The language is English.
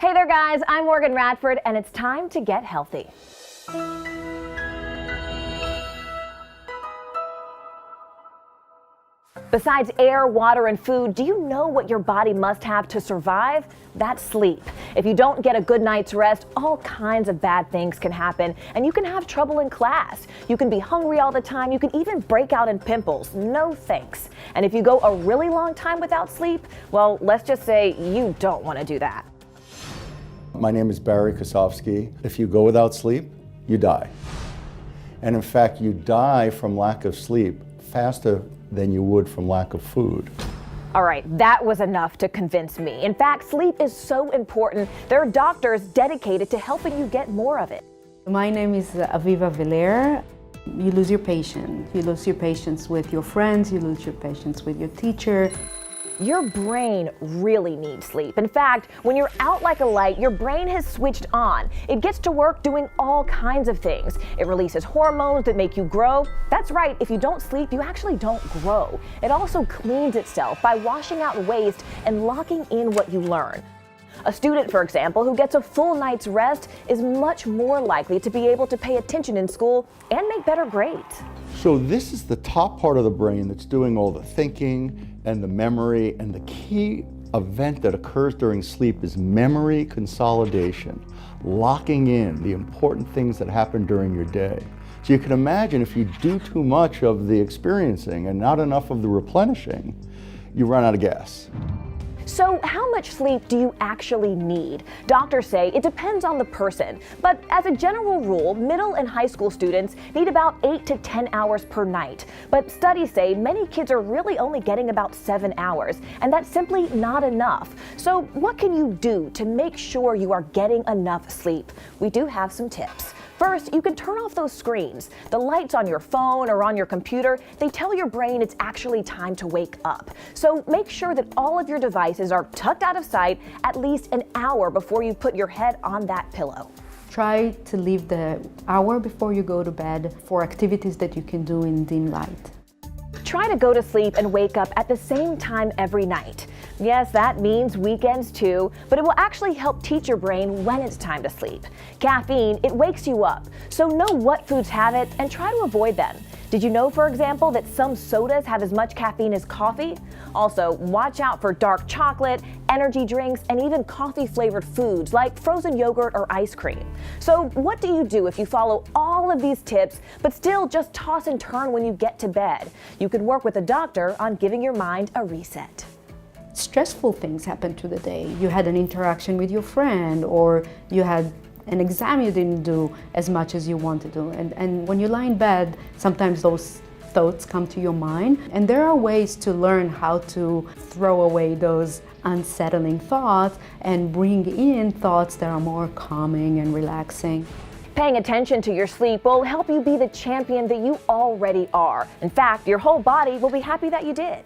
Hey there guys, I'm Morgan Radford and it's time to get healthy. Besides air, water, and food, do you know what your body must have to survive? That's sleep. If you don't get a good night's rest, all kinds of bad things can happen, and you can have trouble in class. You can be hungry all the time. You can even break out in pimples. No thanks. And if you go a really long time without sleep, well, let's just say you don't want to do that. My name is Barry Kosofsky. If you go without sleep, you die. And in fact, you die from lack of sleep faster than you would from lack of food. All right, that was enough to convince me. In fact, sleep is so important. There are doctors dedicated to helping you get more of it. My name is Aviva Villar. You lose your patience. You lose your patience with your friends. You lose your patience with your teacher. Your brain really needs sleep. In fact, when you're out like a light, your brain has switched on. It gets to work doing all kinds of things. It releases hormones that make you grow. That's right, if you don't sleep, you actually don't grow. It also cleans itself by washing out waste and locking in what you learn. A student, for example, who gets a full night's rest is much more likely to be able to pay attention in school and make better grades. So this is the top part of the brain that's doing all the thinking and the memory, and the key event that occurs during sleep is memory consolidation, locking in the important things that happen during your day. So you can imagine if you do too much of the experiencing and not enough of the replenishing, you run out of gas. So how much sleep do you actually need? Doctors say it depends on the person, but as a general rule, middle and high school students need about 8 to 10 hours per night. But studies say many kids are really only getting about 7 hours, and that's simply not enough. So what can you do to make sure you are getting enough sleep? We do have some tips. First, you can turn off those screens. The lights on your phone or on your computer, they tell your brain it's actually time to wake up. So make sure that all of your devices are tucked out of sight at least an hour before you put your head on that pillow. Try to leave the hour before you go to bed for activities that you can do in dim light. Try to go to sleep and wake up at the same time every night. Yes, that means weekends too, but it will actually help teach your brain when it's time to sleep. Caffeine, it wakes you up, so know what foods have it and try to avoid them. Did you know, for example, that some sodas have as much caffeine as coffee? Also, watch out for dark chocolate, energy drinks, and even coffee-flavored foods like frozen yogurt or ice cream. So what do you do if you follow all of these tips, but still just toss and turn when you get to bed? You could work with a doctor on giving your mind a reset. Stressful things happen to the day. You had an interaction with your friend, or you had an exam you didn't do as much as you wanted to. And when you lie in bed, sometimes those thoughts come to your mind. And there are ways to learn how to throw away those unsettling thoughts and bring in thoughts that are more calming and relaxing. Paying attention to your sleep will help you be the champion that you already are. In fact, your whole body will be happy that you did.